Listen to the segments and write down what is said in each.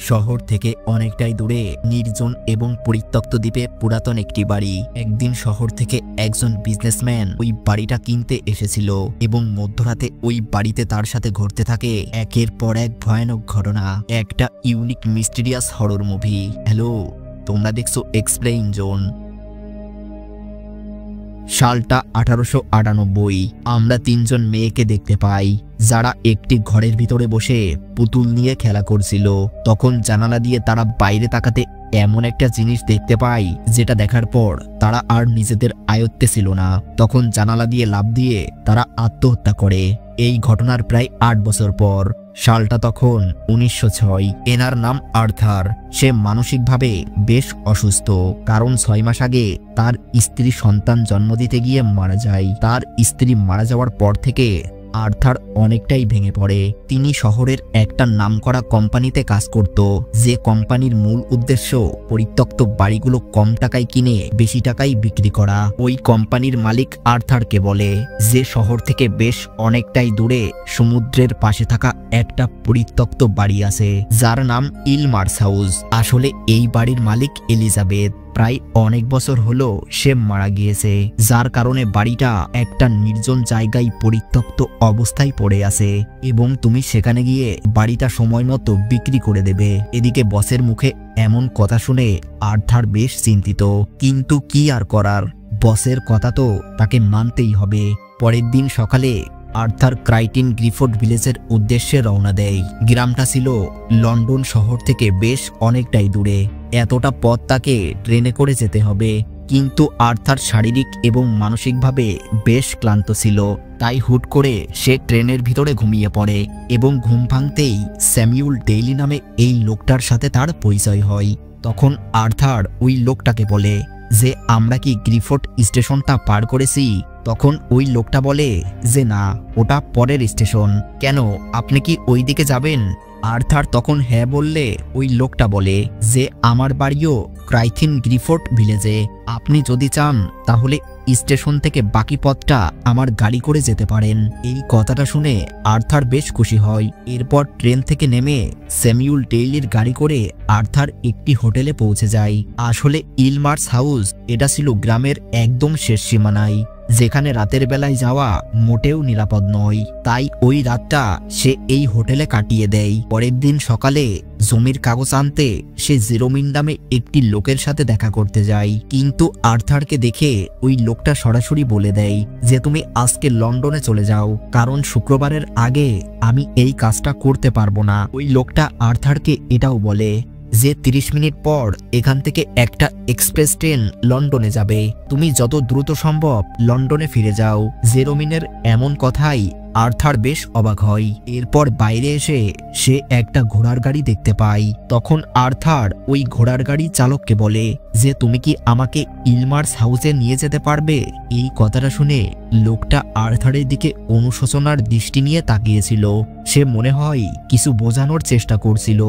শহর থেকে অনেকটাই দূরে নির্জন এবং পরিত্যক্ত দ্বীপে পুরাতন একটি বাড়ি। একদিন শহর থেকে একজন বিজনেসম্যান ওই বাড়িটা কিনতে এসেছিল এবং মধ্যরাতে ওই বাড়িতে তার সাথে ঘটতে থাকে একের পর এক ভয়ানক ঘটনা। একটা unique mysterious horror movie. Hello, তোমরা দেখছো এক্সপ্লেইন জোন। সালটা 1898। আমরা তিনজন মেয়েকে দেখতে পাই যারা একটি ঘরের ভিতরে বসে পুতুল নিয়ে খেলা করছিল। তখন জানালা দিয়ে তারা বাইরে তাকাতে এমন একটা জিনিস দেখতে পাই যেটা দেখার পর তারা আর নিজেদের আয়ত্তে ছিল না। তখন জানালা দিয়ে লাফ দিয়ে তারা আত্মহত্যা করে। এই ঘটনার প্রায় 8 বছর পর। সালটা তখন 1906। এনার নাম আর্থার। সে মানসিকভাবে বেশ অসুস্থ, কারণ 6 মাস আগে তার স্ত্রী সন্তান জন্ম দিতে গিয়ে মারা যায়। তার স্ত্রী মারা যাওয়ার পর থেকে আর্থার অনেকটাই ভেঙে পড়ে। তিনি শহরের একটা নামকরা কোম্পানিতে কাজ করত, যে কোম্পানির মূল উদ্দেশ্য পরিত্যক্ত বাড়িগুলো কম টাকায় কিনে বেশি টাকায় বিক্রি করা। ওই কোম্পানির মালিক আর্থারকে বলে যে শহর থেকে বেশ অনেকটাই দূরে সমুদ্রের পাশে থাকা একটা পরিত্যক্ত বাড়ি আছে যার নাম ইলমার্স হাউস। আসলে এই বাড়ির মালিক এলিজাবেথ। প্রায় অনেক বছর হলো সে মারা গিয়েছে, যার কারণে বাড়িটা একটা নির্জন জায়গায় পরিত্যক্ত অবস্থায় পড়ে আছে এবং তুমি সেখানে গিয়ে বাড়িটা সময় মতো বিক্রি করে দেবে। এদিকে বসের মুখে এমন কথা শুনে আর্থার বেশ চিন্তিত, কিন্তু কি আর করার, বসের কথা তো তাকে মানতেই হবে। পরের দিন সকালে আর্থার ক্রাইটিন গ্রিফোর্ড ভিলেজের উদ্দেশ্যে রওনা দেয়। গ্রামটা ছিল লন্ডন শহর থেকে বেশ অনেকটাই দূরে। এতটা পথ তাকে ট্রেনে করে যেতে হবে, কিন্তু আর্থার শারীরিক এবং মানসিকভাবে বেশ ক্লান্ত ছিল। তাই হুট করে সে ট্রেনের ভিতরে ঘুমিয়ে পড়ে এবং ঘুম ভাঙতেই স্যামুয়েল ডেইলি নামে এই লোকটার সাথে তার পরিচয় হয়। তখন আর্থার ওই লোকটাকে বলে যে আমরা কি গ্রিফোর্ড স্টেশনটা পার করেছি? তখন ওই লোকটা বলে যে না, ওটা পরের স্টেশন। কেন, আপনি কি ওই দিকে যাবেন? আর্থার তখন হ্যাঁ বললে ওই লোকটা বলে যে আমার বাড়িও ক্রাইটিন গ্রিফোর্ড ভিলেজে। আপনি যদি চান তাহলে স্টেশন থেকে বাকি পথটা আমার গাড়ি করে যেতে পারেন। এই কথাটা শুনে আর্থার বেশ খুশি হয়। এরপর ট্রেন থেকে নেমে স্যামুয়েল ডেইলির গাড়ি করে আর্থার একটি হোটেলে পৌঁছে যায়। আসলে ইলমার্স হাউস এটা ছিল গ্রামের একদম শেষ সীমানায়, যেখানে রাতের বেলায় যাওয়া মোটেও নিরাপদ নয়। তাই ওই রাতটা সে এই হোটেলে কাটিয়ে দেয়। পরের দিন সকালে জমির কাগজ আনতে সে জেরোমিন নামে একটি লোকের সাথে দেখা করতে যায়, কিন্তু আর্থারকে দেখে ওই লোকটা সরাসরি বলে দেয় যে তুমি আজকে লন্ডনে চলে যাও, কারণ শুক্রবারের আগে আমি এই কাজটা করতে পারবো না। ওই লোকটা আর্থারকে এটাও বলে যে 30 মিনিট পর এখান থেকে একটা এক্সপ্রেস ট্রেন লন্ডনে যাবে, তুমি যত দ্রুত সম্ভব লন্ডনে ফিরে যাও। জেরোমিনের এমন কথাই আর্থার বেশ অবাক হয়। এরপর বাইরে এসে সে একটা ঘোড়ার গাড়ি দেখতে পায়। তখন আর্থার ওই ঘোড়ার গাড়ি চালককে বলে যে তুমি কি আমাকে ইলমার্স হাউসে নিয়ে যেতে পারবে? এই কথাটা শুনে লোকটা আর্থারের দিকে অনুশোচনার দৃষ্টি নিয়ে তাকিয়েছিল। সে মনে হয় কিছু বোঝানোর চেষ্টা করছিল।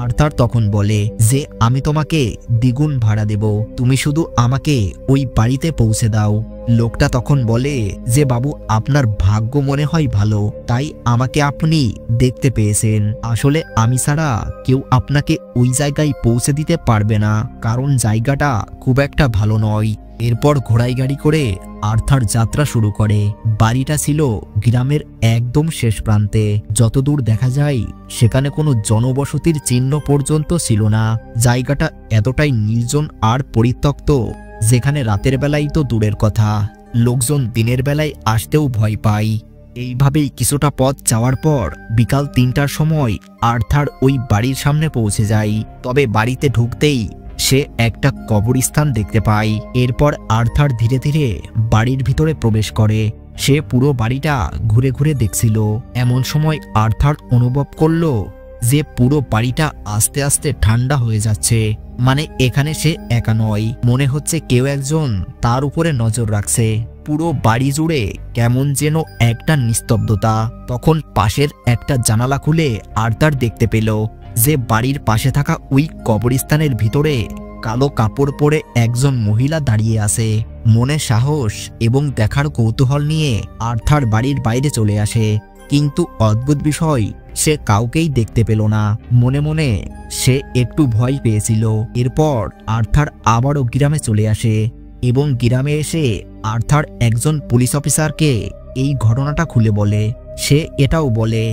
আর্থার তখন বলে যে আমি তোমাকে দ্বিগুণ ভাড়া দেব, তুমি শুধু আমাকে ওই বাড়িতে পৌঁছে দাও। লোকটা তখন বলে যে বাবু, আপনার ভাগ্য মনে হয় ভালো, তাই আমাকে আপনি দেখতে পেয়েছেন। আসলে আমি ছাড়া কেউ আপনাকে ওই জায়গায় পৌঁছে দিতে পারবে না, কারণ জায়গাটা খুব একটা ভালো নয়। এরপর ঘোড়াই গাড়ি করে আর্থার যাত্রা শুরু করে। বাড়িটা ছিল গ্রামের একদম শেষ প্রান্তে। যতদূর দেখা যায় সেখানে কোনো জনবসতির চিহ্ন পর্যন্ত ছিল না। জায়গাটা এতটাই নির্জন আর পরিত্যক্ত যেখানে রাতের বেলায় তো দূরের কথা, লোকজন দিনের বেলায় আসতেও ভয় পায়। এইভাবেই কিছুটা পথ যাওয়ার পর বিকাল 3টার সময় আর্থার ওই বাড়ির সামনে পৌঁছে যায়। তবে বাড়িতে ঢুকতেই সে একটা কবরস্থান দেখতে পায়। এরপর আর্থার ধীরে ধীরে বাড়ির ভিতরে প্রবেশ করে। সে পুরো বাড়িটা ঘুরে ঘুরে দেখছিল। এমন সময় আর্থার অনুভব করলো যে পুরো বাড়িটা আস্তে আস্তে ঠান্ডা হয়ে যাচ্ছে। মানে এখানে সে একা নয়, মনে হচ্ছে কেউ একজন তার উপরে নজর রাখছে। পুরো বাড়ি জুড়ে কেমন যেন একটা নিস্তব্ধতা। তখন পাশের একটা জানালা খুলে আর্থার দেখতে পেল যে বাড়ির পাশে থাকা ওই কবরস্থানের ভিতরে কালো কাপড় পরে একজন মহিলা দাঁড়িয়ে আছে। মনে সাহস এবং দেখার কৌতূহল নিয়ে আর্থার বাড়ির বাইরে চলে আসে, কিন্তু অদ্ভুত বিষয় সে কাউকেই দেখতে পেল না। মনে মনে সে একটু ভয় পেয়েছিল। এরপর আর্থার আবারও গ্রামে চলে আসে এবং গ্রামে এসে আর্থার একজন পুলিশ অফিসারকে এই ঘটনাটা খুলে বলে। সে এটাও বলে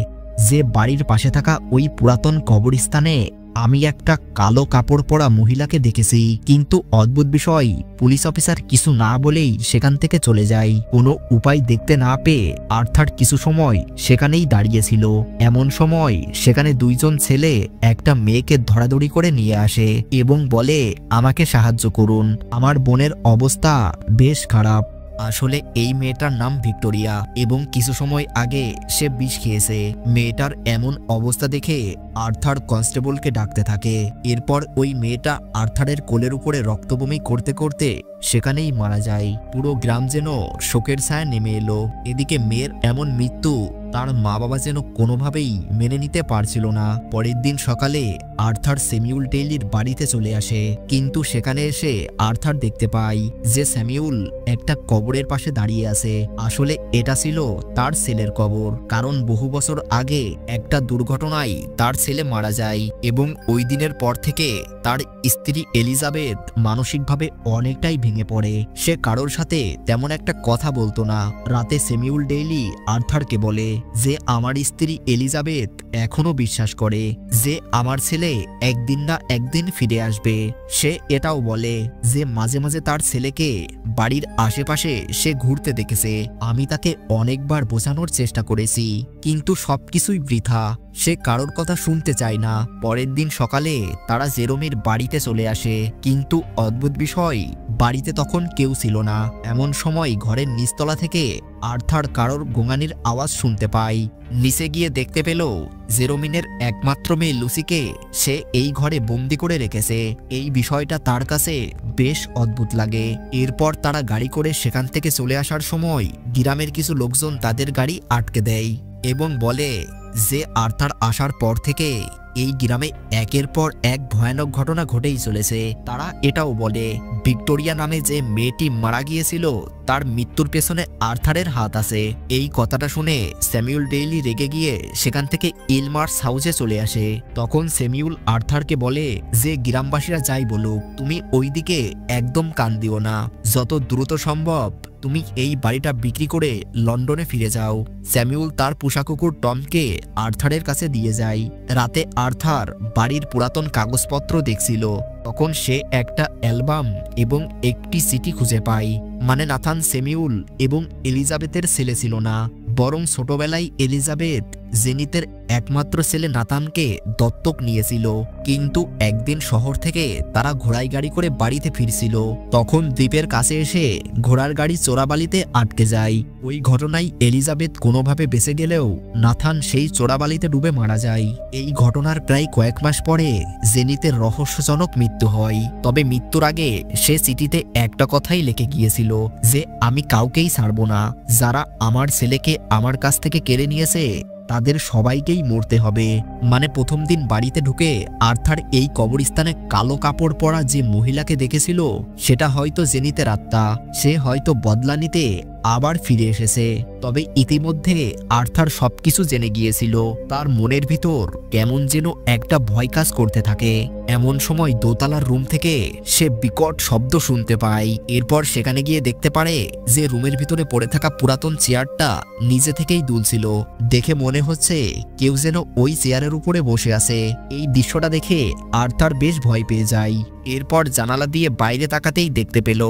যে বাড়ির পাশে থাকা ওই পুরাতন কবরস্থানে আমি একটা কালো কাপড় পরা মহিলাকে দেখেছি। কিন্তু অদ্ভুত বিষয়, পুলিশ অফিসার কিছু না বলেই সেখান থেকে চলে যায়। কোনো উপায় দেখতে না পেয়ে আর্থার কিছু সময় সেখানেই দাঁড়িয়েছিল। এমন সময় সেখানে দুইজন ছেলে একটা মেয়েকে ধরাধরি করে নিয়ে আসে এবং বলে, আমাকে সাহায্য করুন, আমার বোনের অবস্থা বেশ খারাপ। আসলে এই মেয়েটার নাম ভিক্টোরিয়া এবং কিছু সময় আগে সে বিষ খেয়েছে। মেয়েটার এমন অবস্থা দেখে আর্থার কনস্টেবলকে ডাকতে থাকে। এরপর ওই মেয়েটা আর্থারের কোলের উপরে রক্তবমি করতে করতে সেখানেই মারা যায়। পুরো গ্রাম যেন শোকের ছায়া নেমে এলো। এদিকে মেয়ের এমন মৃত্যু তার মা বাবা যেন কোনোভাবেই মেনে নিতে পারছিল না। পরের দিন সকালে আর্থার স্যামুয়েল ডেইলির বাড়িতে চলে আসে, কিন্তু সেখানে এসে আর্থার দেখতে পায় যে স্যামুয়েল একটা কবরের পাশে দাঁড়িয়ে আছে। আসলে এটা ছিল তার ছেলের কবর, কারণ বহু বছর আগে একটা দুর্ঘটনায় তার ছেলে মারা যায় এবং ওই দিনের পর থেকে তার স্ত্রী এলিজাবেথ মানসিকভাবে অনেকটাই ভেঙে পড়ে। সে কারোর সাথে তেমন একটা কথা বলতো না। রাতে স্যামুয়েল ডেইলি আর্থারকে বলে যে আমার স্ত্রী এলিজাবেথ এখনো বিশ্বাস করে যে আমার ছেলে একদিন না একদিন ফিরে আসবে। সে এটাও বলে যে মাঝে মাঝে তার ছেলেকে বাড়ির আশেপাশে সে ঘুরতে দেখেছে। আমি তাকে অনেকবার বোঝানোর চেষ্টা করেছি, কিন্তু সবকিছুই বৃথা। সে কারোর কথা শুনতে চায় না। পরের দিন সকালে তারা জেরোমের বাড়িতে চলে আসে, কিন্তু অদ্ভুত বিষয়, বাড়িতে তখন কেউ ছিল না। এমন সময় ঘরের নিচতলা থেকে আর্থার কারোর গোঙানির আওয়াজ শুনতে পায়। নিচে গিয়ে দেখতে পেল জেরোমিনের একমাত্র মেয়ে লুসিকে সে এই ঘরে বন্দি করে রেখেছে। এই বিষয়টা তার কাছে বেশ অদ্ভুত লাগে। এরপর তারা গাড়ি করে সেখান থেকে চলে আসার সময় গ্রামের কিছু লোকজন তাদের গাড়ি আটকে দেয় এবং বলে যে আর্থার আসার পর থেকে এই গ্রামে একের পর এক ভয়ানক ঘটনা ঘটেই চলেছে। তারা এটাও বলে ভিক্টোরিয়া নামে যে মেয়েটি মারা গিয়েছিল তার মৃত্যুর পেছনে আর্থারের হাত আছে। এই কথাটা শুনে স্যামুয়েল ডেইলি রেগে গিয়ে সেখান থেকে ইলমার্স হাউসে চলে আসে। তখন স্যামুয়েল আর্থারকে বলে যে গ্রামবাসীরা যাই বলুক, তুমি ওইদিকে একদম কান দিও না। যত দ্রুত সম্ভব তুমি এই বাড়িটা বিক্রি করে লন্ডনে ফিরে যাও। স্যামুয়েল তার পোষা কুকুর টমকে আর্থারের কাছে দিয়ে যায়। রাতে আর্থার বাড়ির পুরাতন কাগজপত্র দেখছিল। তখন সে একটা অ্যালবাম এবং একটি চিঠি খুঁজে পায়। মানে নাথান স্যামুয়েল এবং এলিজাবেথের ছেলে ছিল না, বরং ছোটবেলায় এলিজাবেথ জেনিতের একমাত্র ছেলে নাথানকে দত্তক নিয়েছিল। কিন্তু একদিন শহর থেকে তারা ঘোড়ায় গাড়ি করে বাড়িতে ফিরছিল। তখন দ্বীপের কাছে এসে ঘোড়ার গাড়ি চোরাবালিতে আটকে যায়। ওই ঘটনায় এলিজাবেথ কোনোভাবে বেঁচে গেলেও নাথান সেই চোরাবালিতে ডুবে মারা যায়। এই ঘটনার প্রায় কয়েক মাস পরে জেনিতের রহস্যজনক মৃত্যু হয়। তবে মৃত্যুর আগে সে চিঠিতে একটা কথাই লিখে গিয়েছিল যে আমি কাউকেই ছাড়ব না। যারা আমার ছেলেকে আমার কাছ থেকে কেড়ে নিয়েছে তাদের সবাইকেই মরতে হবে। মানে প্রথম দিন বাড়িতে ঢুকে আর্থার এই কবরস্থানে কালো কাপড় পরা যে মহিলাকে দেখেছিল সেটা হয়তো জেনিতের আত্মা। সে হয়তো বদলা নিতে আবার ফিরে এসেছে। তবে ইতিমধ্যে আর্থার সবকিছু জেনে গিয়েছিল। তার মনের ভিতর কেমন যেন একটা ভয় কাজ করতে থাকে। এমন সময় দোতলার রুম থেকে সে বিকট শব্দ শুনতে পায়। এরপর সেখানে গিয়ে দেখতে পারে যে রুমের ভিতরে পড়ে থাকা পুরাতন চেয়ারটা নিজে থেকেই দুলছিল। দেখে মনে হচ্ছে কেউ যেন ওই চেয়ারের উপরে বসে আছে। এই দৃশ্যটা দেখে আর্থার বেশ ভয় পেয়ে যায়। এরপর জানালা দিয়ে বাইরে তাকাতেই দেখতে পেল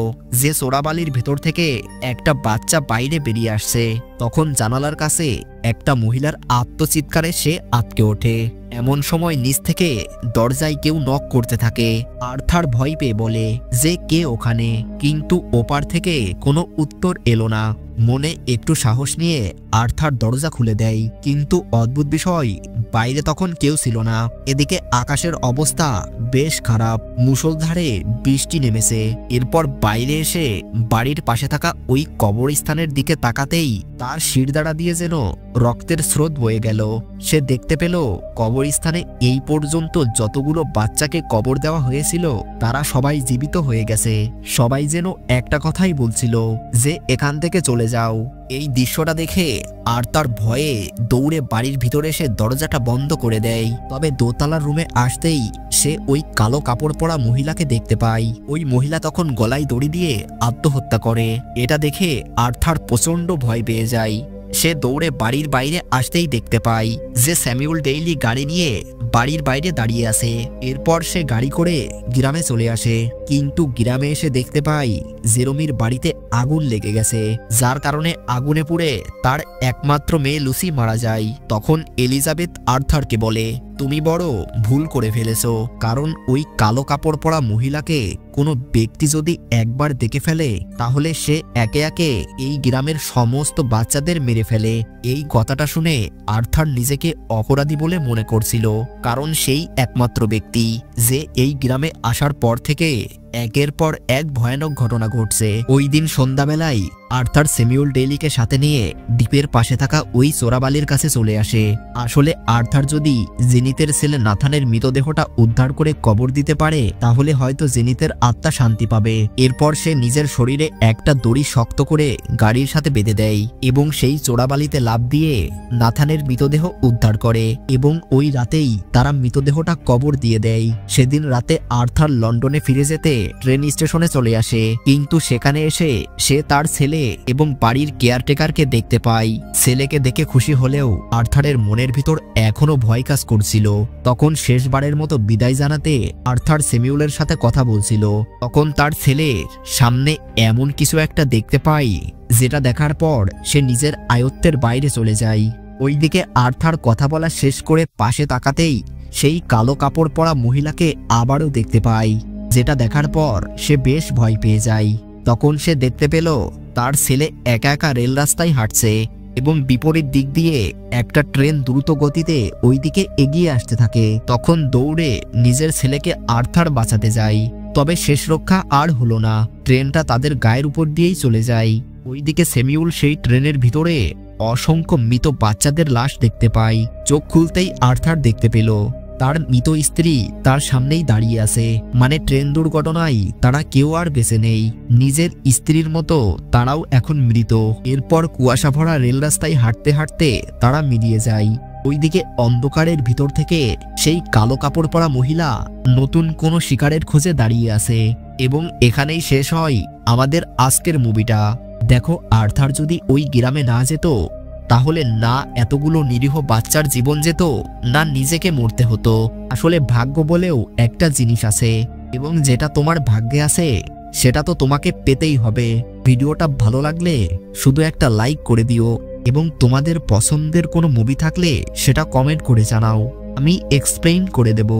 যে চোরাবালির ভেতর থেকে একটা বাচ্চা বাইরে বেরিয়ে আসছে। তখন জানালার কাছে একটা মহিলার আত্মচিৎকারে সে আটকে ওঠে। এমন সময় নিচ থেকে দরজায় কেউ নক করতে থাকে। আর্থার ভয় পেয়ে বলে যে কে ওখানে, কিন্তু ওপার থেকে কোনো উত্তর এলো না। মনে একটু সাহস নিয়ে আর্থার দরজা খুলে দেয়, কিন্তু অদ্ভুত বিষয়, বাইরে তখন কেউ ছিল না। এদিকে আকাশের অবস্থা বেশ খারাপ, মুষলধারে বৃষ্টি নেমেছে। এরপর বাইরে এসে বাড়ির পাশে থাকা ওই কবরস্থানের দিকে তাকাতেই তার শিরদাঁড়া দিয়ে যেন রক্তের স্রোত বয়ে গেল। সে দেখতে পেল কবরস্থানে এই পর্যন্ত যতগুলো বাচ্চাকে কবর দেওয়া হয়েছিল তারা সবাই জীবিত হয়ে গেছে। সবাই যেন একটা কথাই বলছিল যে এখান থেকে চলে চলে যাও। এই দৃশ্যটা দেখে আর্থার ভয়ে দৌড়ে বাড়ির ভিতরে এসে দরজাটা বন্ধ করে দেয়। তবে দোতলার রুমে আসতেই সে ওই কালো কাপড় পরা মহিলাকে দেখতে পায়। ওই মহিলা তখন গলায় দড়ি দিয়ে আত্মহত্যা করে। এটা দেখে আর্থার প্রচন্ড ভয় পেয়ে যায়। সে দৌড়ে বাড়ির বাইরে আসতেই দেখতে পায় যে স্যামুয়েল ডেইলি গাড়ি নিয়ে বাড়ির বাইরে দাঁড়িয়ে আছে। এরপর সে গাড়ি করে গ্রামে চলে আসে, কিন্তু গ্রামে এসে দেখতে পায় জেরোমির বাড়িতে আগুন লেগে গেছে, যার কারণে আগুনে পুড়ে তার একমাত্র মেয়ে লুসি মারা যায়। তখন এলিজাবেথ আর্থারকে বলে, তুমি বড় ভুল করে ফেলেছো, কারণ ওই কালো কাপড় পরা মহিলাকে কোনো ব্যক্তি যদি একবার দেখে ফেলে তাহলে সে একে একে এই গ্রামের সমস্ত বাচ্চাদের মেরে ফেলে। এই কথাটা শুনে আর্থার নিজেকে অপরাধী বলে মনে করছিল, কারণ সেই একমাত্র ব্যক্তি যে এই গ্রামে আসার পর থেকে একের পর এক ভয়ানক ঘটনা ঘটছে। ওই দিন সন্ধ্যাবেলায় আর্থার স্যামুয়েল ডেইলিকে সাথে নিয়ে দ্বীপের পাশে থাকা ওই চোরাবালির কাছে চলে আসে। আসলে আর্থার যদি জেনিতের ছেলে নাথানের মৃতদেহটা উদ্ধার করে কবর দিতে পারে তাহলে হয়তো জেনিতের আত্মা শান্তি পাবে। এরপর সে নিজের শরীরে একটা দড়ি শক্ত করে গাড়ির সাথে বেঁধে দেয় এবং সেই চোরাবালিতে লাফ দিয়ে নাথানের মৃতদেহ উদ্ধার করে এবং ওই রাতেই তারা মৃতদেহটা কবর দিয়ে দেয়। সেদিন রাতে আর্থার লন্ডনে ফিরে যেতে ট্রেন স্টেশনে চলে আসে, কিন্তু সেখানে এসে সে তার ছেলে এবং বাড়ির কেয়ারটেকারকে দেখতে পায়। ছেলেকে দেখে খুশি হলেও আর্থারের মনের ভিতর এখনো ভয় কাজ করছিল। তখন শেষবারের মতো বিদায় জানাতে আর্থার স্যামুয়েলের সাথে কথা বলছিল। তখন তার ছেলের সামনে এমন কিছু একটা দেখতে পায় যেটা দেখার পর সে নিজের আয়ত্তের বাইরে চলে যায়। ওইদিকে আর্থার কথা বলা শেষ করে পাশে তাকাতেই সেই কালো কাপড় পরা মহিলাকে আবারও দেখতে পায়, যেটা দেখার পর সে বেশ ভয় পেয়ে যায়। তখন সে দেখতে পেল তার ছেলে একা একা রেল রাস্তায় হাঁটছে এবং বিপরীত দিক দিয়ে একটা ট্রেন দ্রুত গতিতে ওই দিকে এগিয়ে আসতে থাকে। তখন দৌড়ে নিজের ছেলেকে আর্থার বাঁচাতে যায়, তবে শেষ রক্ষা আর হলো না, ট্রেনটা তাদের গায়ের উপর দিয়েই চলে যায়। ওইদিকে স্যামুয়েল সেই ট্রেনের ভিতরে অসংখ্য মৃত বাচ্চাদের লাশ দেখতে পায়। চোখ খুলতেই আর্থার দেখতে পেল তার মৃত স্ত্রী তার সামনেই দাঁড়িয়ে আছে, মানে ট্রেন দুর্ঘটনায় তারা কেউ আর বেঁচে নেই। নিজের স্ত্রীর মতো তারাও এখন মৃত। এরপর কুয়াশা ভরা রেল রাস্তায় হাঁটতে হাঁটতে তারা মিলিয়ে যায়। ওইদিকে অন্ধকারের ভিতর থেকে সেই কালো কাপড় পরা মহিলা নতুন কোনো শিকারের খোঁজে দাঁড়িয়ে আছে। এবং এখানেই শেষ হয় আমাদের আজকের মুভিটা। দেখো, আর্থার যদি ওই গ্রামে না যেত তাহলে না এতগুলো নিরীহ বাচ্চার জীবন যেত, না নিজেকে মরতে হতো। আসলে ভাগ্য বলেও একটা জিনিস আছে, এবং যেটা তোমার ভাগ্যে আছে সেটা তো তোমাকে পেতেই হবে। ভিডিওটা ভালো লাগলে শুধু একটা লাইক করে দিও এবং তোমাদের পছন্দের কোনো মুভি থাকলে সেটা কমেন্ট করে জানাও, আমি এক্সপ্লেইন করে দেব।